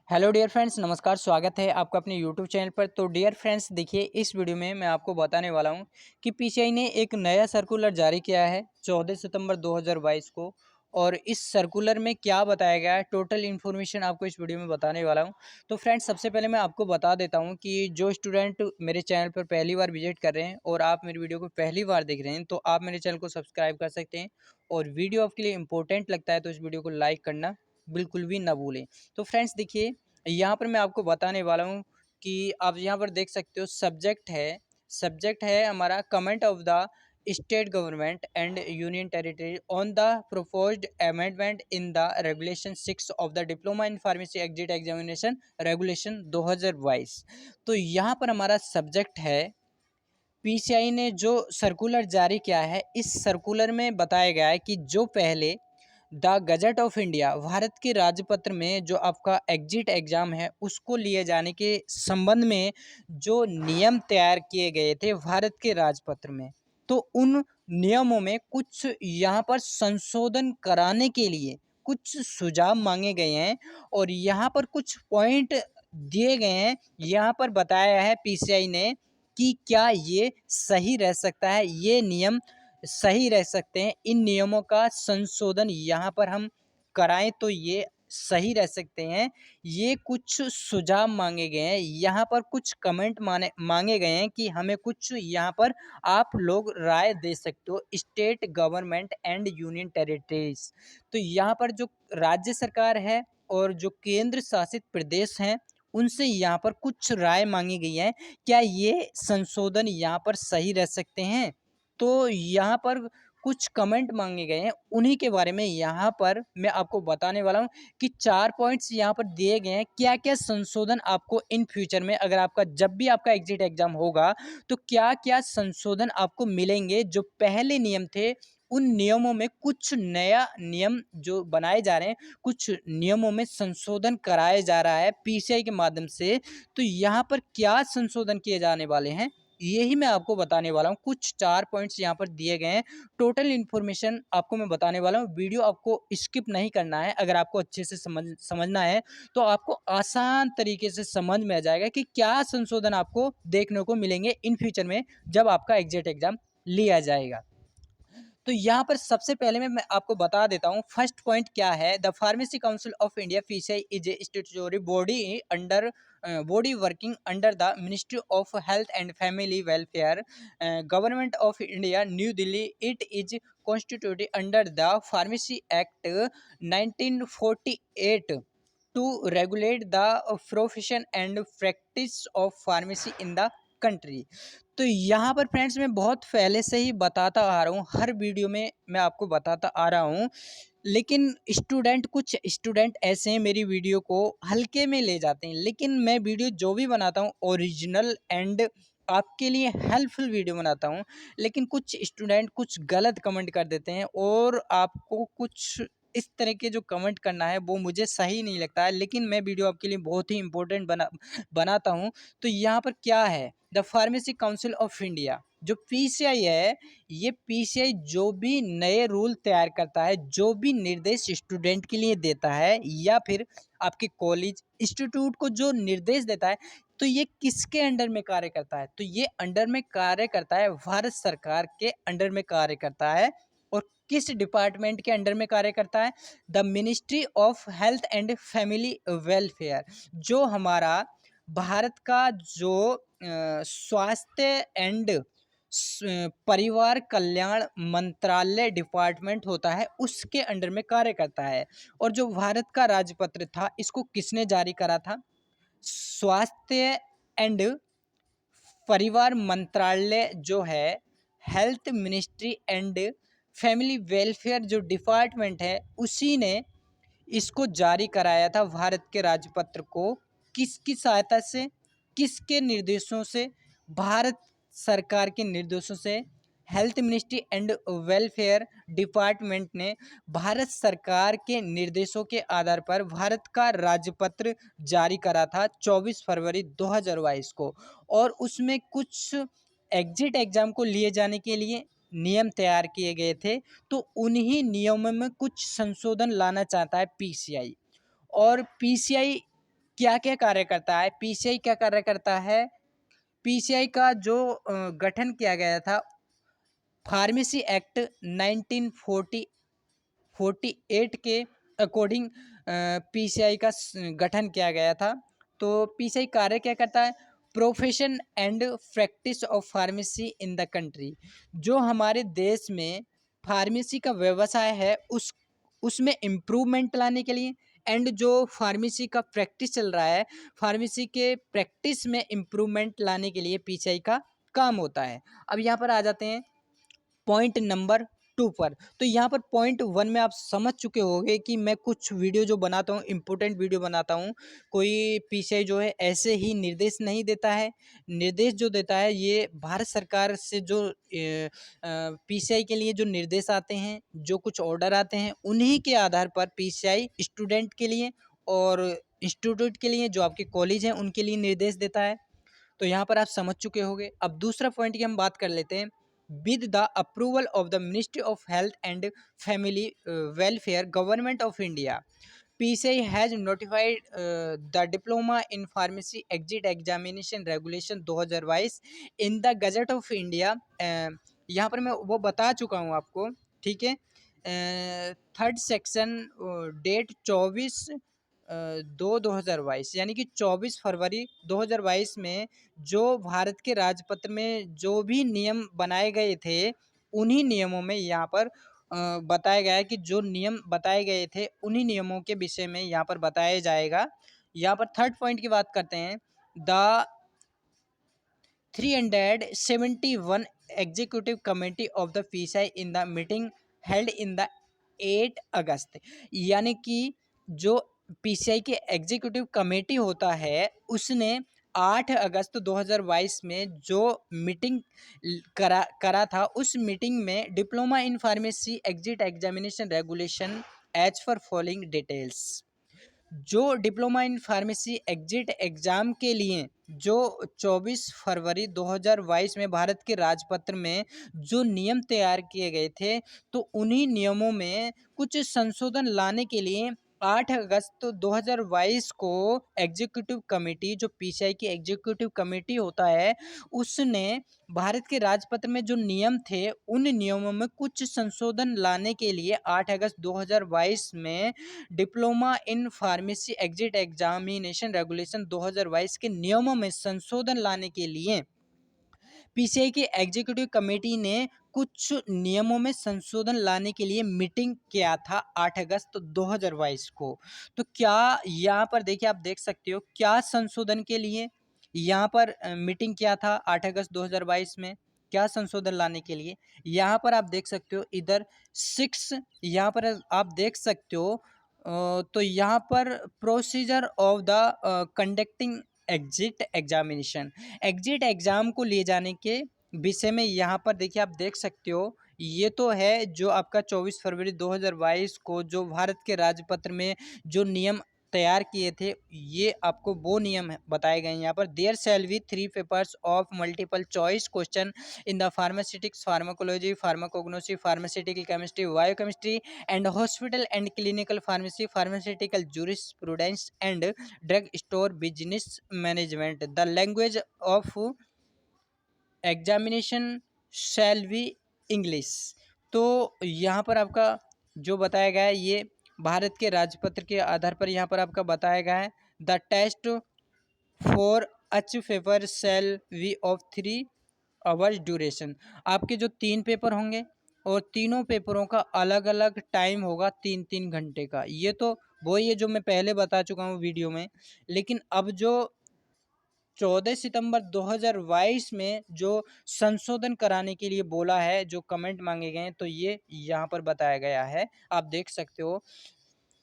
Hello dear friends, नमस्कार। स्वागत है आपका अपने यूट्यूब चैनल पर। तो डियर फ्रेंड्स, देखिए इस वीडियो में मैं आपको बताने वाला हूं कि पीसीआई ने एक नया सर्कुलर जारी किया है 14 सितंबर 2022 को। और इस सर्कुलर में क्या बताया गया है, टोटल इन्फॉर्मेशन आपको इस वीडियो में बताने वाला हूं। तो फ्रेंड्स, सबसे पहले मैं आपको बता देता हूं कि जो स्टूडेंट मेरे चैनल पर पहली बार विजिट कर रहे हैं और आप मेरी वीडियो को पहली बार देख रहे हैं, तो आप मेरे चैनल को सब्सक्राइब कर सकते हैं। और वीडियो आपके लिए इंपॉर्टेंट लगता है तो इस वीडियो को लाइक करना बिल्कुल भी ना भूलें। तो फ्रेंड्स देखिए, यहाँ पर मैं आपको बताने वाला हूँ कि आप यहाँ पर देख सकते हो सब्जेक्ट है हमारा comment of the state government and union territory on the proposed amendment in the regulation 6 of the diploma in pharmacy exit examination regulation 2022। तो यहाँ पर हमारा सब्जेक्ट है। पीसीआई ने जो सर्कुलर जारी किया है, इस सर्कुलर में बताया गया है कि जो पहले the gazette of India, Bharat के राजपत्र में जो आपका एग्जिट एग्जाम है उसको लिए जाने के संबंध में जो नियम तैयार किए गए थे भारत के राजपत्र में, तो उन नियमों में कुछ यहाँ पर संशोधन कराने के लिए कुछ सुझाव मांगे गए हैं। और यहाँ पर कुछ पॉइंट दिए गए हैं। यहाँ पर बताया है पीसीआई ने कि क्या ये सही रह सकता है, ये नियम सही रह सकते हैं, इन नियमों का संशोधन यहाँ पर हम कराएं तो ये सही रह सकते हैं। ये कुछ सुझाव मांगे गए हैं, यहाँ पर कुछ कमेंट मांगे गए हैं कि हमें कुछ यहाँ पर आप लोग राय दे सकते हो, state government and union territories. तो यहाँ पर जो राज्य सरकार है और जो केंद्र शासित प्रदेश हैं, उनसे यहाँ पर कुछ राय मांगी गई है। क्या ये संशोधन यहाँ पर सही रह सकते हैं? तो यहाँ पर कुछ कमेंट मांगे गए हैं, उन्हीं के बारे में यहाँ पर मैं आपको बताने वाला हूँ कि 4 पॉइंट्स यहाँ पर दिए गए हैं। क्या-क्या संशोधन आपको इन फ्यूचर में, अगर आपका जब भी आपका एग्जिट एग्जाम होगा, तो क्या-क्या संशोधन आपको मिलेंगे। जो पहले नियम थे, उन नियमों में कुछ नया नियम जो बनाए जा रहे हैं, कुछ नियमों में संशोधन कराया जा रहा है पीसीआई के माध्यम से। तो यहाँ पर क्या संशोधन किए जाने वाले हैं, यही मैं आपको बताने वाला हूँ। कुछ 4 पॉइंट्स यहाँ पर दिए गए हैं। टोटल इन्फॉर्मेशन आपको मैं बताने वाला हूँ। वीडियो आपको स्किप नहीं करना है। अगर आपको अच्छे से समझना है तो आपको आसान तरीके से समझ में आ जाएगा कि क्या संशोधन आपको देखने को मिलेंगे इन फ्यूचर में जब आपका एग्जिट एग्जाम लिया जाएगा। तो यहाँ पर सबसे पहले मैं आपको बता देता हूँ फर्स्ट पॉइंट क्या है। The pharmacy council of India PCI is a statutory body working under the ministry of health and family welfare, government of India, new Delhi. It is constituted under the pharmacy act 1948 to regulate the profession and practice of pharmacy in the country. तो यहाँ पर friends मैं बहुत पहले से ही बताता आ रहा हूँ, हर वीडियो में मैं आपको बताता आ रहा हूँ। लेकिन कुछ स्टूडेंट ऐसे हैं, मेरी वीडियो को हल्के में ले जाते हैं। लेकिन मैं वीडियो जो भी बनाता हूँ ओरिजिनल एंड आपके लिए हेल्पफुल वीडियो बनाता हूँ। लेकिन कुछ स्टूडेंट कुछ गलत कमेंट कर देते हैं और आपको कुछ इस तरह के जो कमेंट करना है वो मुझे सही नहीं लगता है। लेकिन मैं वीडियो आपके लिए बहुत ही इंपॉर्टेंट बनाता हूँ। तो यहाँ पर क्या है, the pharmacy council of India जो पीसीआई है, ये पीसीआई जो भी नए रूल तैयार करता है, जो भी निर्देश स्टूडेंट के लिए देता है या फिर आपके कॉलेज इंस्टीट्यूट को जो निर्देश देता है, तो ये किसके अंडर में कार्य करता है? तो ये अंडर में कार्य करता है, भारत सरकार के अंडर में कार्य करता है। और किस डिपार्टमेंट के अंडर में कार्य करता है? The ministry of health and family welfare. जो हमारा भारत का जो स्वास्थ्य एंड परिवार कल्याण मंत्रालय डिपार्टमेंट होता है, उसके अंडर में कार्य करता है। और जो भारत का राजपत्र था, इसको किसने जारी करा था? स्वास्थ्य एंड परिवार मंत्रालय जो है, health ministry and family welfare जो डिपार्टमेंट है, उसी ने इसको जारी कराया था भारत के राजपत्र को। किसकी सहायता से, किसके निर्देशों से? भारत सरकार के निर्देशों से। Health ministry and welfare department ने भारत सरकार के निर्देशों के आधार पर भारत का राजपत्र जारी करा था 24 फरवरी 2022 को। और उसमें कुछ एग्जिट एग्जाम को लिए जाने के लिए नियम तैयार किए गए थे। तो उन्हीं नियमों में कुछ संशोधन लाना चाहता है पीसीआई। और पीसीआई क्या क्या कार्य करता है, पीसीआई क्या कार्य करता है। पीसीआई का जो गठन किया गया था फार्मेसी एक्ट 1948 के अकॉर्डिंग पीसीआई का गठन किया गया था। तो पीसीआई कार्य क्या करता है, profession and practice of pharmacy in the country. जो हमारे देश में फार्मेसी का व्यवसाय है उसमें इम्प्रूवमेंट लाने के लिए, एंड जो फार्मेसी का प्रैक्टिस चल रहा है, फार्मेसी के प्रैक्टिस में इम्प्रूवमेंट लाने के लिए पीसीआई का काम होता है। अब यहाँ पर आ जाते हैं पॉइंट नंबर 2 पर। तो यहाँ पर पॉइंट 1 में आप समझ चुके होंगे कि मैं कुछ वीडियो जो बनाता हूँ, इम्पोर्टेंट वीडियो बनाता हूँ। कोई पीसीआई जो है ऐसे ही निर्देश नहीं देता है। निर्देश जो देता है ये भारत सरकार से जो पीसीआई के लिए जो निर्देश आते हैं, जो कुछ ऑर्डर आते हैं, उन्हीं के आधार पर पीसीआई स्टूडेंट के लिए और इंस्टीट्यूट के लिए, जो आपके कॉलेज हैं, उनके लिए निर्देश देता है। तो यहाँ पर आप समझ चुके होंगे। अब दूसरा पॉइंट की हम बात कर लेते हैं। With the approval of the ministry of health and family welfare government of India, PCI has notified the diploma in pharmacy exit examination regulation 2022 in the gazette of India. यहाँ पर मैं वो बता चुका हूँ आपको, ठीक है। थर्ड सेक्शन डेट 24/2/2022 यानी कि 24 फरवरी 2022 में जो भारत के राजपत्र में जो भी नियम बनाए गए थे, उन्हीं नियमों में यहाँ पर बताया गया है कि जो नियम बताए गए थे उन्हीं नियमों के विषय में यहाँ पर बताया जाएगा। यहाँ पर थर्ड पॉइंट की बात करते हैं। The 371 executive committee of the PCI in the meeting held in the 8 अगस्त, यानी कि जो पीसीआई के एग्जीक्यूटिव कमेटी होता है उसने 8 अगस्त 2022 में जो मीटिंग करा था, उस मीटिंग में diploma in pharmacy exit examination regulation as for following details. जो diploma in pharmacy exit exam के लिए जो 24 फरवरी 2022 में भारत के राजपत्र में जो नियम तैयार किए गए थे, तो उन्हीं नियमों में कुछ संशोधन लाने के लिए 8 अगस्त 2022 को एग्जीक्यूटिव कमेटी, जो पीसीआई की एग्जीक्यूटिव कमेटी होता है, उसने भारत के राजपत्र में जो नियम थे उन नियमों में कुछ संशोधन लाने के लिए 8 अगस्त 2022 में diploma in pharmacy exit examination regulation 2022 के नियमों में संशोधन लाने के लिए पीसीआई की एग्जीक्यूटिव कमेटी ने कुछ नियमों में संशोधन लाने के लिए मीटिंग किया था 8 अगस्त 2022 को। तो क्या यहाँ पर देखिए, आप देख सकते हो क्या संशोधन के लिए यहाँ पर मीटिंग किया था 8 अगस्त 2022 में, क्या संशोधन लाने के लिए। यहाँ पर आप देख सकते हो इधर 6, यहाँ पर आप देख सकते हो तो यहाँ पर procedure of the conducting exit examination, exit exam को ले जाने के विषय में यहाँ पर देखिए, आप देख सकते हो ये तो है जो आपका 24 फरवरी 2022 को जो भारत के राजपत्र में जो नियम तैयार किए थे, ये आपको वो नियम बताए गए हैं। यहाँ पर there shall be 3 papers of multiple choice question in the pharmaceutics, pharmacology, pharmacognosy, pharmaceutical chemistry, biochemistry and hospital and clinical pharmacy, pharmaceutical jurisprudence and drug store business management. The language of examination shall be English. तो यहाँ पर आपका जो बताया गया है ये भारत के राजपत्र के आधार पर यहाँ पर आपका बताया गया है। द टेस्ट फॉर अच paper shall be of 3 hours duration. आपके जो 3 पेपर होंगे और तीनों पेपरों का अलग अलग टाइम होगा 3-3 घंटे का। ये तो वही है जो मैं पहले बता चुका हूँ वीडियो में। लेकिन अब जो 14 सितंबर 2022 में जो संशोधन कराने के लिए बोला है, जो कमेंट मांगे गए हैं, तो ये यहाँ पर बताया गया है, आप देख सकते हो।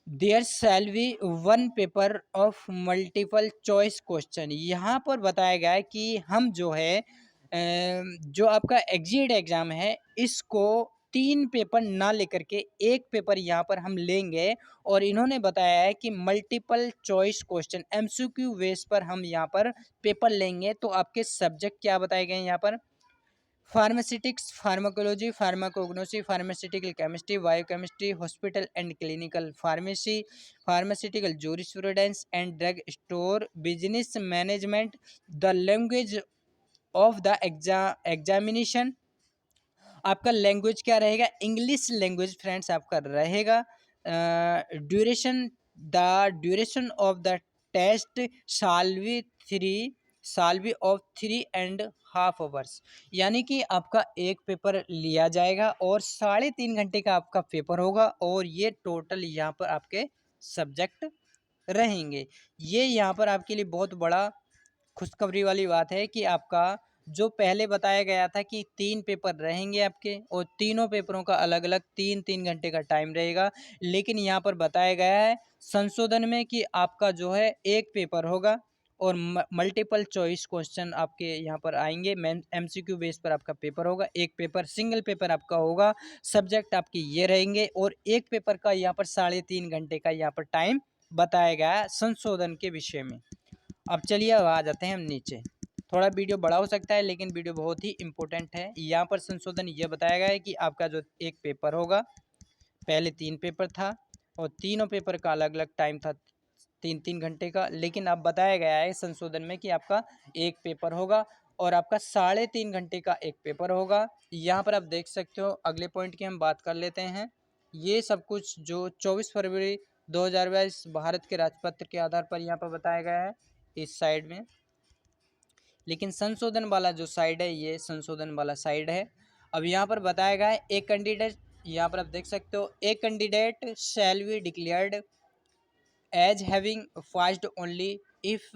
There shall be 1 paper of multiple choice question. यहाँ पर बताया गया है कि हम जो है जो आपका एग्जिट एग्जाम है इसको 3 पेपर ना लेकर के 1 पेपर यहाँ पर हम लेंगे। और इन्होंने बताया है कि multiple choice question MCQ base पर हम यहाँ पर पेपर लेंगे। तो आपके सब्जेक्ट क्या बताए गए हैं यहाँ पर, pharmaceutics, pharmacology, pharmacognosy, pharmaceutical chemistry, biochemistry, hospital and clinical pharmacy, pharmaceutical jurisprudence and drug store business management. The language of the examination, आपका लैंग्वेज क्या रहेगा, इंग्लिश लैंग्वेज फ्रेंड्स आपका रहेगा। Duration, the duration of the test shall be of 3.5 hours, यानी कि आपका एक paper लिया जाएगा और 3.5 घंटे का आपका पेपर होगा, और ये टोटल यहाँ पर आपके सब्जेक्ट रहेंगे। ये यहाँ पर आपके लिए बहुत बड़ा खुशखबरी वाली बात है कि आपका जो पहले बताया गया था कि 3 पेपर रहेंगे आपके, और तीनों पेपरों का अलग अलग 3-3 घंटे का टाइम रहेगा, लेकिन यहाँ पर बताया गया है संशोधन में कि आपका जो है एक पेपर होगा और मल्टीपल चॉइस क्वेश्चन आपके यहाँ पर आएंगे। MCQ बेस पर आपका पेपर होगा, एक पेपर सिंगल पेपर आपका होगा, सब्जेक्ट आपके ये रहेंगे, और एक पेपर का यहाँ पर 3.5 घंटे का यहाँ पर टाइम बताया गया है संशोधन के विषय में। अब चलिए अब आ जाते हैं हम नीचे। थोड़ा वीडियो बड़ा हो सकता है लेकिन वीडियो बहुत ही इंपॉर्टेंट है। यहाँ पर संशोधन ये बताया गया है कि आपका जो एक पेपर होगा, पहले 3 पेपर था और तीनों पेपर का अलग अलग टाइम था 3-3 घंटे का, लेकिन अब बताया गया है संशोधन में कि आपका एक पेपर होगा और आपका 3.5 घंटे का एक पेपर होगा। यहाँ पर आप देख सकते हो, अगले पॉइंट की हम बात कर लेते हैं। ये सब कुछ जो 24 फरवरी 2022 भारत के राजपत्र के आधार पर यहाँ पर बताया गया है इस साइड में, लेकिन संशोधन वाला जो साइड है ये संशोधन वाला साइड है। अब यहाँ पर बताया गया है एक कैंडिडेट, यहाँ पर आप देख सकते हो, एक candidate shall be declared as having passed only if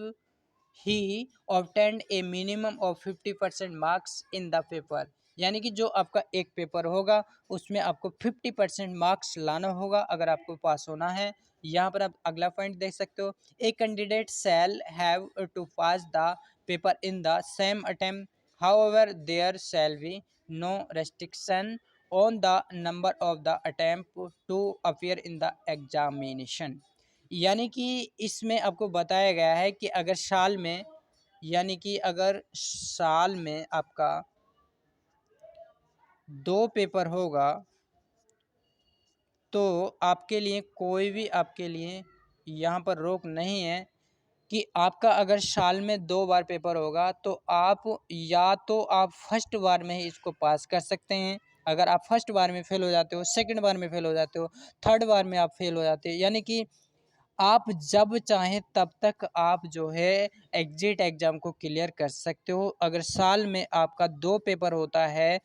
he obtained a minimum of 50% marks in the paper, यानी कि जो आपका एक पेपर होगा उसमें आपको 50% मार्क्स लाना होगा अगर आपको पास होना है। यहाँ पर आप अगला पॉइंट देख सकते हो, a candidate shall have to pass the paper in the same attempt, however there shall be no restriction on the number of the attempt to appear in the examination. यानी कि इसमें आपको बताया गया है कि अगर साल में, यानी कि अगर साल में आपका 2 पेपर होगा तो आपके लिए कोई भी आपके लिए यहाँ पर रोक नहीं है कि आपका अगर साल में 2 बार पेपर होगा तो आप या तो आप फर्स्ट बार में ही इसको पास कर सकते हैं। अगर आप फर्स्ट बार में फेल हो जाते हो, सेकंड बार में फेल हो जाते हो, थर्ड बार में आप फेल हो जाते हो, यानी कि आप जब चाहें तब तक आप जो है एग्जिट एग्ज़ाम को क्लियर कर सकते हो। अगर साल में आपका 2 पेपर होता है,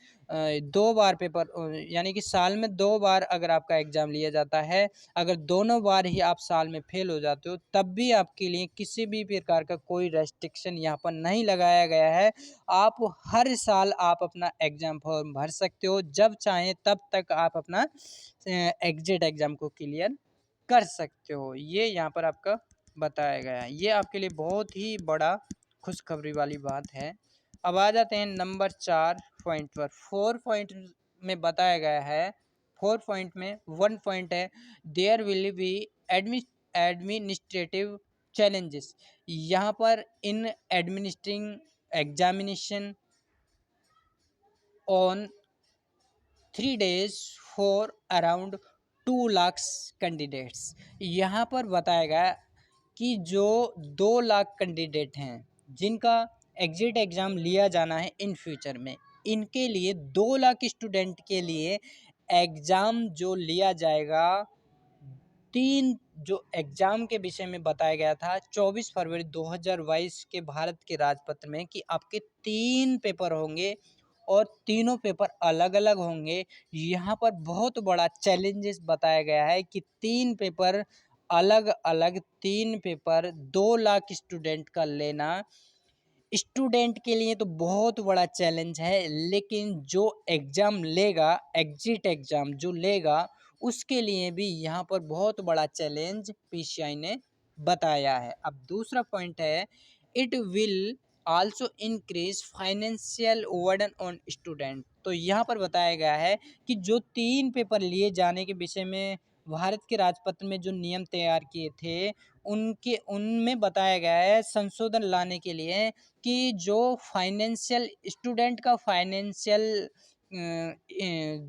2 बार पेपर, यानी कि साल में 2 बार अगर आपका एग्ज़ाम लिया जाता है, अगर दोनों बार ही आप साल में फेल हो जाते हो तब भी आपके लिए किसी भी प्रकार का कोई रेस्ट्रिक्शन यहाँ पर नहीं लगाया गया है। आप हर साल आप अपना एग्ज़ाम फॉर्म भर सकते हो, जब चाहें तब तक आप अपना एग्जिट एग्ज़ाम को क्लियर कर सकते हो। ये यहाँ पर आपका बताया गया है, ये आपके लिए बहुत ही बड़ा खुशखबरी वाली बात है। अब आ जाते हैं नंबर 4 पॉइंट पर। 4 पॉइंट में बताया गया है, 4 पॉइंट में 1 पॉइंट है, there will be administrative challenges. यहाँ पर in administering examination on 3 days for around 2 lakh candidates. यहाँ पर बताया गया कि जो 2 लाख कैंडिडेट हैं जिनका एग्जिट एग्ज़ाम लिया जाना है इन फ्यूचर में, इनके लिए 2 लाख स्टूडेंट के लिए एग्ज़ाम जो लिया जाएगा, 3 जो एग्ज़ाम के विषय में बताया गया था 24 फरवरी 2022 के भारत के राजपत्र में कि आपके 3 पेपर होंगे और तीनों पेपर अलग अलग होंगे। यहाँ पर बहुत बड़ा चैलेंजेस बताया गया है कि 3 पेपर अलग अलग, 3 पेपर 2 लाख स्टूडेंट का लेना स्टूडेंट के लिए तो बहुत बड़ा चैलेंज है, लेकिन जो एग्ज़ाम लेगा, एग्जिट एग्ज़ाम जो लेगा उसके लिए भी यहाँ पर बहुत बड़ा चैलेंज पीसीआई ने बताया है। अब दूसरा पॉइंट है, it will also increase financial burden on student. तो यहाँ पर बताया गया है कि जो 3 पेपर लिए जाने के विषय में भारत के राजपत्र में जो नियम तैयार किए थे उनमें बताया गया है संशोधन लाने के लिए कि जो फाइनेंशियल स्टूडेंट का फाइनेंशियल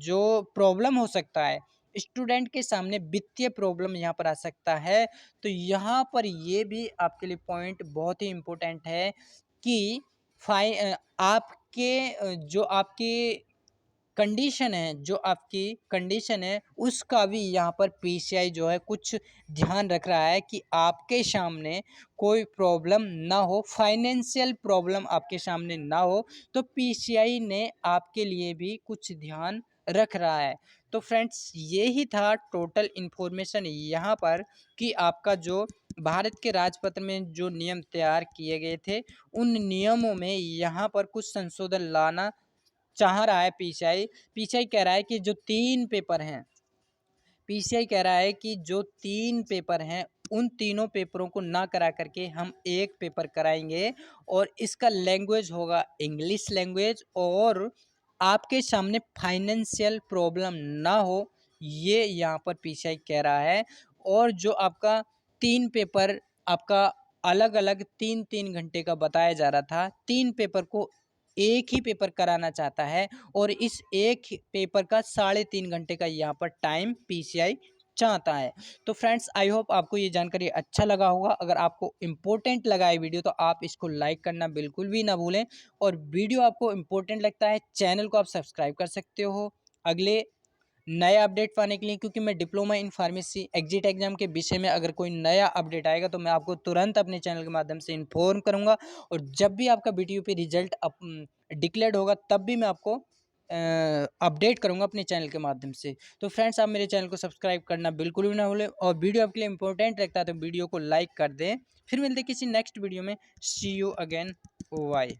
जो प्रॉब्लम हो सकता है, स्टूडेंट के सामने वित्तीय प्रॉब्लम यहाँ पर आ सकता है। तो यहाँ पर ये भी आपके लिए पॉइंट बहुत ही इम्पोर्टेंट है कि जो आपकी कंडीशन है उसका भी यहाँ पर पीसीआई जो है कुछ ध्यान रख रहा है कि आपके सामने कोई प्रॉब्लम ना हो, फाइनेंशियल प्रॉब्लम आपके सामने ना हो। तो पीसीआई ने आपके लिए भी कुछ ध्यान रख रहा है। तो फ्रेंड्स ये ही था टोटल इन्फॉर्मेशन यहाँ पर कि आपका जो भारत के राजपत्र में जो नियम तैयार किए गए थे उन नियमों में यहाँ पर कुछ संशोधन लाना चाह रहा है पीसीआई। पीसीआई कह रहा है कि जो 3 पेपर हैं, पीसीआई कह रहा है कि जो 3 पेपर हैं उन तीनों पेपरों को ना करा करके हम एक पेपर कराएंगे और इसका लैंग्वेज होगा इंग्लिश लैंग्वेज और आपके सामने फाइनेंशियल प्रॉब्लम ना हो, ये यहाँ पर पीसीआई कह रहा है। और जो आपका 3 पेपर आपका अलग-अलग 3-3 घंटे का बताया जा रहा था, 3 पेपर को एक ही पेपर कराना चाहता है और इस एक पेपर का 3.5 घंटे का यहाँ पर टाइम पीसीआई चाहता है। तो फ्रेंड्स आई होप आपको ये जानकारी अच्छा लगा होगा। अगर आपको इम्पोर्टेंट लगा है वीडियो तो आप इसको लाइक करना बिल्कुल भी ना भूलें और वीडियो आपको इम्पोर्टेंट लगता है चैनल को आप सब्सक्राइब कर सकते हो अगले नए अपडेट पाने के लिए, क्योंकि मैं diploma in pharmacy exit exam के विषय में अगर कोई नया अपडेट आएगा तो मैं आपको तुरंत अपने चैनल के माध्यम से इन्फॉर्म करूंगा और जब भी आपका बीटीयू पे रिजल्ट डिक्लेयर्ड होगा तब भी मैं आपको अपडेट करूंगा अपने चैनल के माध्यम से। तो फ्रेंड्स आप मेरे चैनल को सब्सक्राइब करना बिल्कुल भी ना भूलें और वीडियो आपके लिए इंपॉर्टेंट लगता है तो वीडियो को लाइक कर दें। फिर मिलते किसी नेक्स्ट वीडियो में। सी यू अगेन। बाय।